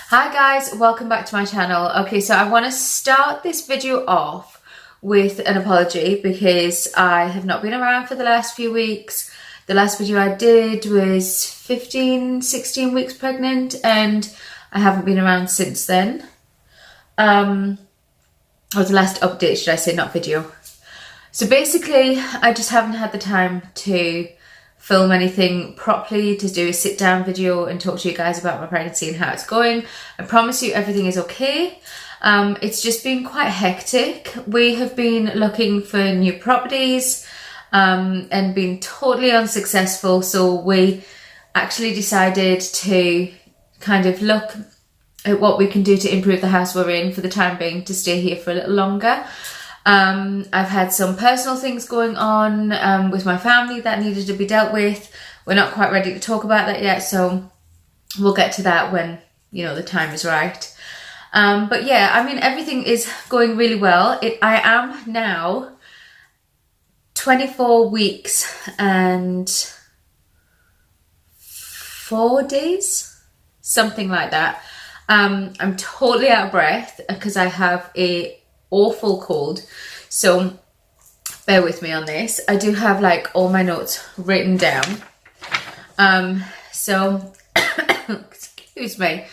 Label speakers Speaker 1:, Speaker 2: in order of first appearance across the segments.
Speaker 1: Hi guys, welcome back to my channel. Okay, so I want to start this video off with an apology because I have not been around for the last few weeks. The last video I did was 16 weeks pregnant and I haven't been around since then. Or the last update, should I say, not video. So basically, I just haven't had the time to film anything properly, to do a sit down video and talk to you guys about my pregnancy and how it's going. I promise you everything is okay. It's just been quite hectic. We have been looking for new properties and been totally unsuccessful. So we actually decided to kind of look at what we can do to improve the house we're in for the time being, to stay here for a little longer. I've had some personal things going on with my family that needed to be dealt with. We're not quite ready to talk about that yet, so we'll get to that when, you know, the time is right. But yeah, I mean, everything is going really well. I am now 24 weeks and 4 days, something like that. I'm totally out of breath because I have a awful cold, so bear with me on this. I do have like all my notes written down, so excuse me.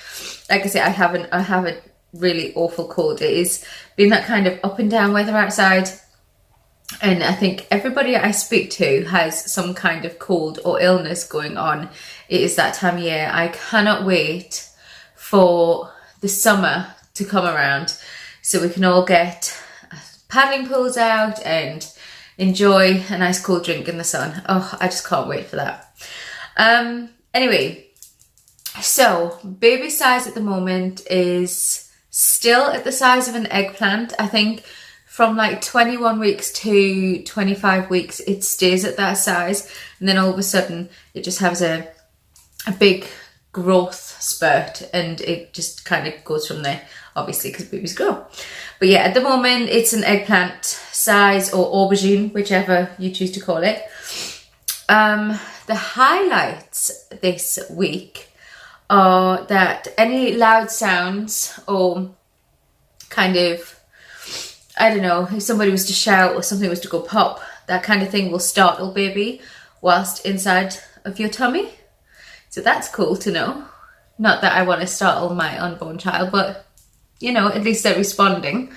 Speaker 1: Like I say, I have a really awful cold. It is been that kind of up and down weather outside, and I think everybody I speak to has some kind of cold or illness going on. It is that time of year. I cannot wait for the summer to come around so we can all get paddling pools out and enjoy a nice cool drink in the sun. Oh, I just can't wait for that. Anyway, so baby size at the moment is still at the size of an eggplant. I think from like 21 weeks to 25 weeks, it stays at that size. And then all of a sudden it just has a big growth spurt and it just kind of goes from there, obviously, because babies grow. But yeah, at the moment it's an eggplant size, or aubergine, whichever you choose to call it. The highlights this week are that any loud sounds or kind of, I don't know, if somebody was to shout or something was to go pop, that kind of thing will startle baby whilst inside of your tummy. So that's cool to know. Not that I want to startle my unborn child, but you know, at least they're responding.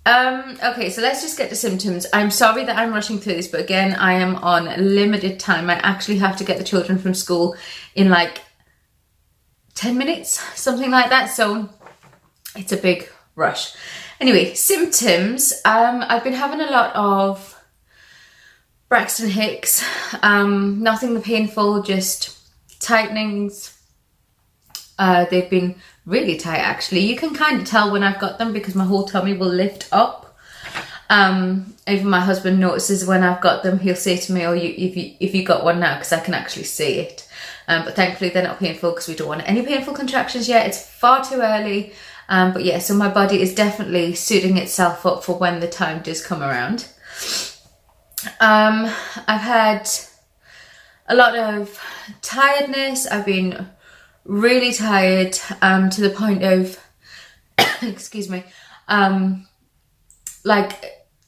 Speaker 1: Okay, so let's just get to symptoms. I'm sorry that I'm rushing through this, but again, I am on limited time. I actually have to get the children from school in like 10 minutes, something like that. So it's a big rush. Anyway, symptoms. I've been having a lot of Braxton Hicks. Nothing painful, just tightenings. They've been really tight, actually. You can kind of tell when I've got them because my whole tummy will lift up. Even my husband notices when I've got them. He'll say to me, "Oh, if you got one now," because I can actually see it. But thankfully they're not painful because we don't want any painful contractions yet. It's far too early. But yeah, so my body is definitely suiting itself up for when the time does come around. I've had a lot of tiredness. I've been really tired to the point of excuse me, like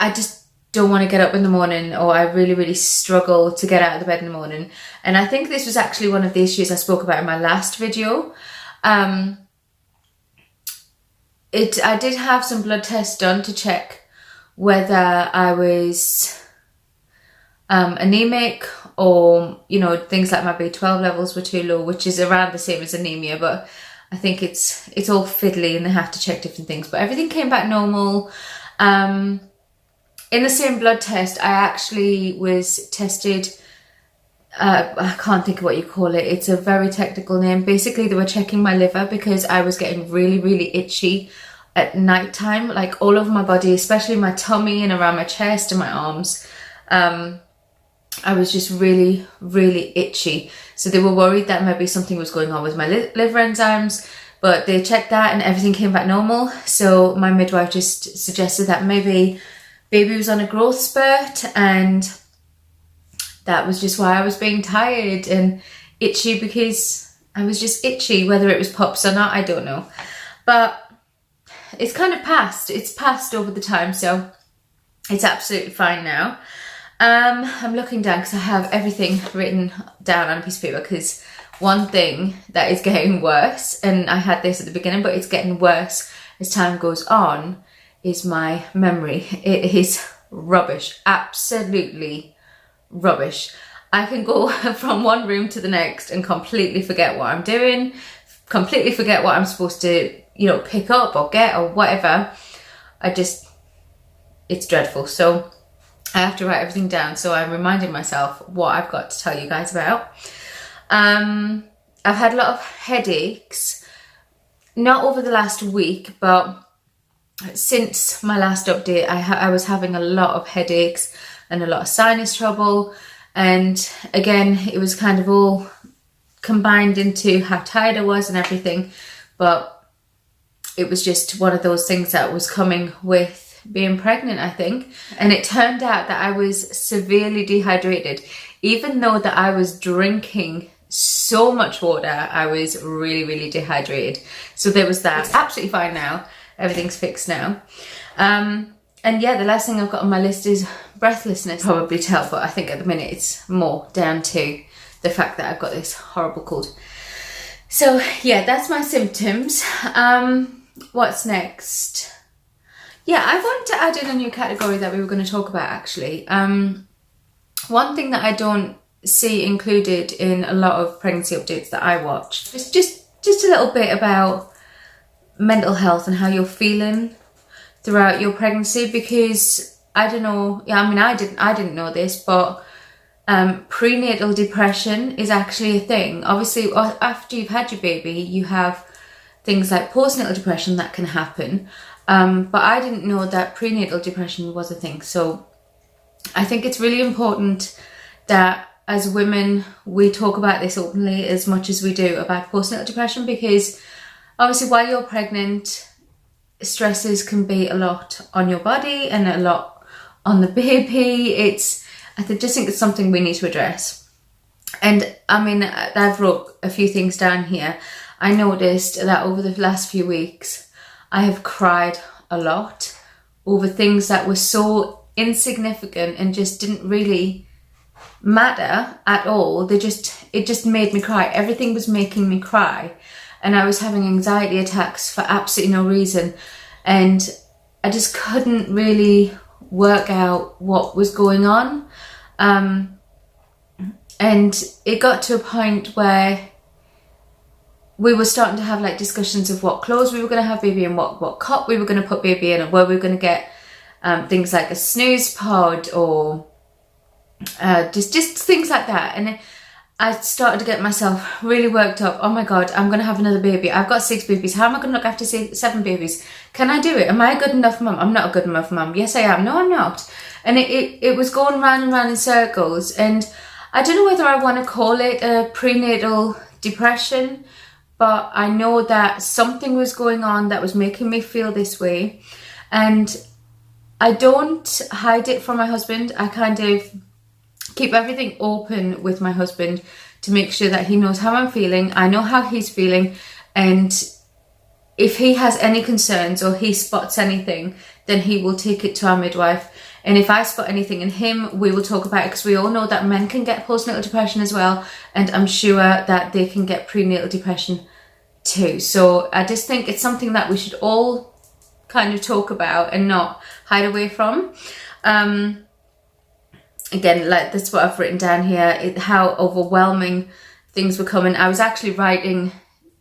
Speaker 1: I just don't want to get up in the morning, or I really struggle to get out of the bed in the morning. And I think this was actually one of the issues I spoke about in my last video. I did have some blood tests done to check whether I was anemic, or you know, things like my B12 levels were too low, which is around the same as anemia, but I think it's all fiddly and they have to check different things. But everything came back normal. In the same blood test, I actually was tested, I can't think of what you call it, it's a very technical name. Basically they were checking my liver because I was getting really itchy at night time, like all over my body, especially my tummy and around my chest and my arms. I was just really itchy. So they were worried that maybe something was going on with my liver enzymes, but they checked that and everything came back normal. So my midwife just suggested that maybe baby was on a growth spurt, and that was just why I was being tired and itchy, because I was just itchy. Whether it was POPs or not, I don't know. But it's kind of passed. It's passed over the time, so it's absolutely fine now. I'm looking down because I have everything written down on a piece of paper, because one thing that is getting worse, and I had this at the beginning, but it's getting worse as time goes on, is my memory. It is rubbish, absolutely rubbish. I can go from one room to the next and completely forget what I'm doing, completely forget what I'm supposed to, you know, pick up or get or whatever. It's dreadful. So I have to write everything down, so I'm reminding myself what I've got to tell you guys about. I've had a lot of headaches, not over the last week, but since my last update, I was having a lot of headaches and a lot of sinus trouble. And again, it was kind of all combined into how tired I was and everything. But it was just one of those things that was coming with being pregnant, I think. And it turned out that I was severely dehydrated. Even though that I was drinking so much water, I was really, really dehydrated. So there was that. It's absolutely fine now. Everything's fixed now. And yeah, the last thing I've got on my list is breathlessness. Probably tell, but I think at the minute it's more down to the fact that I've got this horrible cold. So yeah, that's my symptoms. What's next? Yeah, I wanted to add in a new category that we were going to talk about, actually. One thing that I don't see included in a lot of pregnancy updates that I watch is just a little bit about mental health and how you're feeling throughout your pregnancy, because I don't know, yeah, I mean, I didn't know this, but prenatal depression is actually a thing. Obviously, after you've had your baby, you have things like postnatal depression that can happen, but I didn't know that prenatal depression was a thing. So I think it's really important that as women, we talk about this openly as much as we do about postnatal depression, because obviously while you're pregnant, stresses can be a lot on your body and a lot on the baby. I just think it's something we need to address. And I mean, I've wrote a few things down here. I noticed that over the last few weeks, I have cried a lot over things that were so insignificant and just didn't really matter at all. It just made me cry. Everything was making me cry. And I was having anxiety attacks for absolutely no reason. And I just couldn't really work out what was going on. And it got to a point where we were starting to have like discussions of what clothes we were going to have baby in, what cot we were going to put baby in, and where we were going to get things like a snooze pod or just things like that. And I started to get myself really worked up. Oh my God, I'm going to have another baby. I've got 6 babies. How am I going to look after 7 babies? Can I do it? Am I a good enough mum? I'm not a good enough mum. Yes, I am. No, I'm not. And it was going round and round in circles. And I don't know whether I want to call it a prenatal depression, but I know that something was going on that was making me feel this way. And I don't hide it from my husband. I kind of keep everything open with my husband to make sure that he knows how I'm feeling. I know how he's feeling. And if he has any concerns or he spots anything, then he will take it to our midwife. And if I spot anything in him, we will talk about it, because we all know that men can get postnatal depression as well. And I'm sure that they can get prenatal depression too. So I just think it's something that we should all kind of talk about and not hide away from. Again, like that's what I've written down here, how overwhelming things were coming. I was actually writing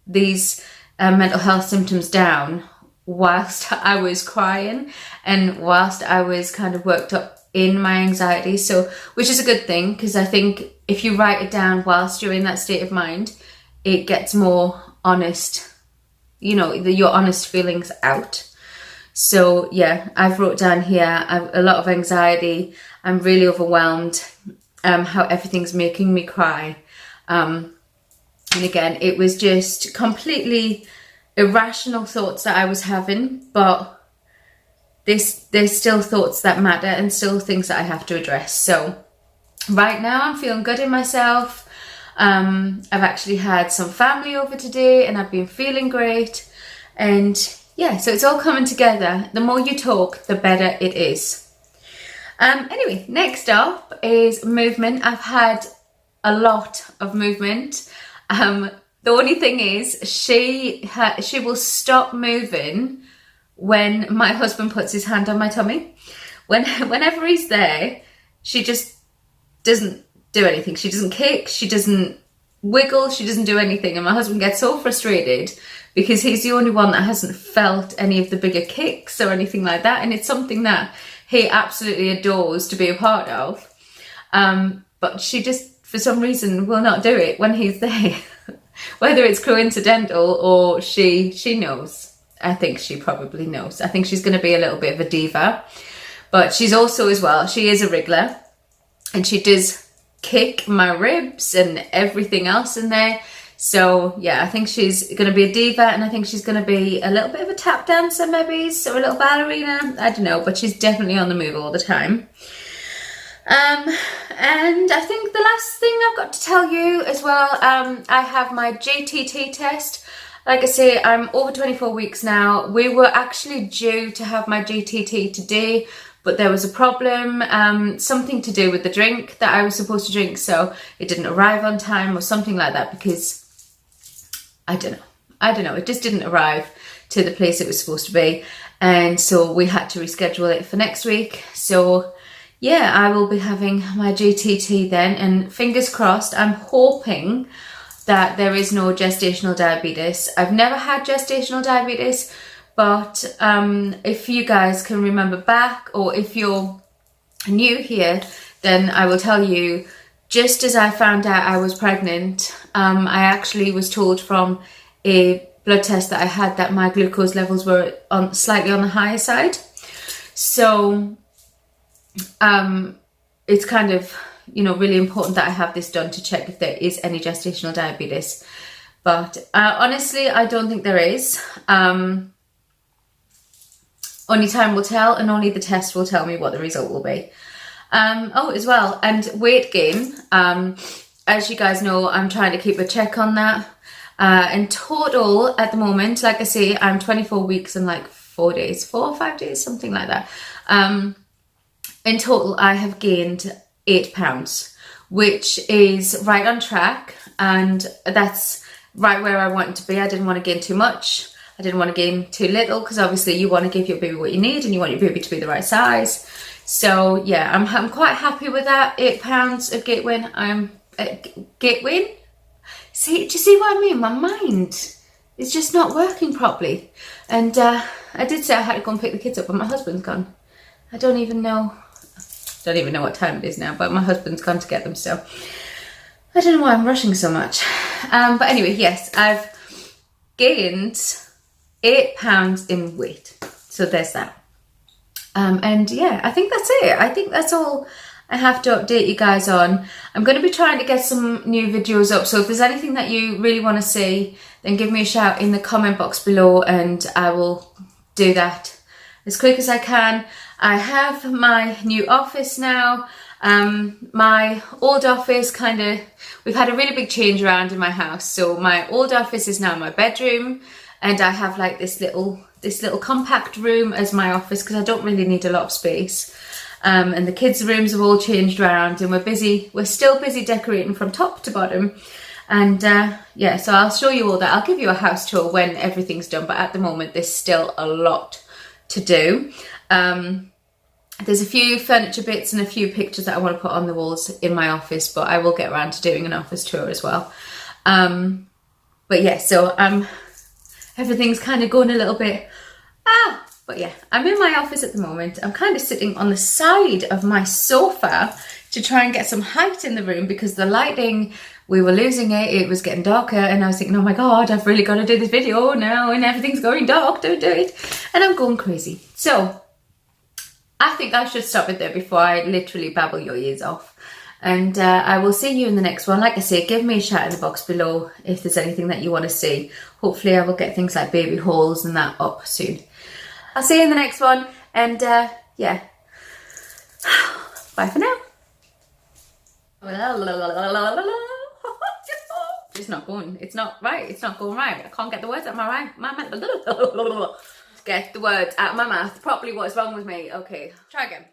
Speaker 1: these mental health symptoms down whilst I was crying and whilst I was kind of worked up in my anxiety. So, which is a good thing, because I think if you write it down whilst you're in that state of mind, it gets more honest, you know, your honest feelings out. So yeah, I've wrote down here a lot of anxiety. I'm really overwhelmed, how everything's making me cry. And again, it was just completely irrational thoughts that I was having, but there's still thoughts that matter and still things that I have to address. So right now I'm feeling good in myself. I've actually had some family over today and I've been feeling great. And yeah, so it's all coming together. The more you talk, the better it is. Anyway, next up is movement. I've had a lot of movement. The only thing is she will stop moving when my husband puts his hand on my tummy. Whenever he's there, she just doesn't do anything. She doesn't kick, she doesn't wiggle, she doesn't do anything. And my husband gets so frustrated because he's the only one that hasn't felt any of the bigger kicks or anything like that. And it's something that he absolutely adores to be a part of. But she just, for some reason, will not do it when he's there. Whether it's coincidental or she knows. I think she probably knows. I think she's going to be a little bit of a diva. But she's also, as well, she is a wriggler. And she does kick my ribs and everything else in there. So yeah, I think she's going to be a diva, and I think she's going to be a little bit of a tap dancer maybe, so a little ballerina, I don't know, but she's definitely on the move all the time. And I think the last thing I've got to tell you as well, I have my GTT test. Like I say, I'm over 24 weeks now. We were actually due to have my GTT today, but there was a problem, something to do with the drink that I was supposed to drink, so it didn't arrive on time or something like that, because I don't know, it just didn't arrive to the place it was supposed to be, and so we had to reschedule it for next week. So yeah, I will be having my GTT then, and fingers crossed, I'm hoping that there is no gestational diabetes. I've never had gestational diabetes, but if you guys can remember back, or if you're new here, then I will tell you, just as I found out I was pregnant, I actually was told from a blood test that I had that my glucose levels were slightly on the higher side. So it's kind of, you know, really important that I have this done to check if there is any gestational diabetes. But honestly, I don't think there is. Only time will tell, and only the test will tell me what the result will be. Oh, as well, and weight gain. As you guys know, I'm trying to keep a check on that. In total, at the moment, like I say, I'm 24 weeks and like 4 or 5 days, something like that. In total, I have gained 8 pounds, which is right on track, and that's right where I wanted to be. I didn't want to gain too much. I didn't want to gain too little, because obviously you want to give your baby what you need and you want your baby to be the right size. So yeah, I'm quite happy with that. 8 pounds of gait win. Gait win? See, do you see what I mean? My mind is just not working properly. And I did say I had to go and pick the kids up, but my husband's gone. I don't even know what time it is now, but my husband's gone to get them, so I don't know why I'm rushing so much. But anyway, yes, I've gained 8 pounds in weight. So there's that. And yeah, I think that's it. I think that's all I have to update you guys on. I'm going to be trying to get some new videos up. So if there's anything that you really want to see, then give me a shout in the comment box below and I will do that as quick as I can. I have my new office now. My old office we've had a really big change around in my house. So my old office is now my bedroom, and I have like this little compact room as my office, because I don't really need a lot of space. And the kids' rooms have all changed around, and we're still busy decorating from top to bottom. And yeah, so I'll show you all that. I'll give you a house tour when everything's done, but at the moment there's still a lot to do. There's a few furniture bits and a few pictures that I want to put on the walls in my office, but I will get around to doing an office tour as well. But yeah, so everything's kind of going a little bit, but yeah, I'm in my office at the moment. I'm kind of sitting on the side of my sofa to try and get some height in the room, because the lighting, we were losing it. It was getting darker, and I was thinking, oh my God, I've really got to do this video now, and everything's going dark, don't do it. And I'm going crazy. So I think I should stop it there before I literally babble your ears off. And I will see you in the next one. Like I say, give me a shout in the box below if there's anything that you want to see. Hopefully I will get things like baby hauls and that up soon. I'll see you in the next one, and yeah, bye for now. It's not going. It's not right. It's not going right. I can't get the words out of my mouth. Get the words out of my mouth properly. What's wrong with me? Okay, try again.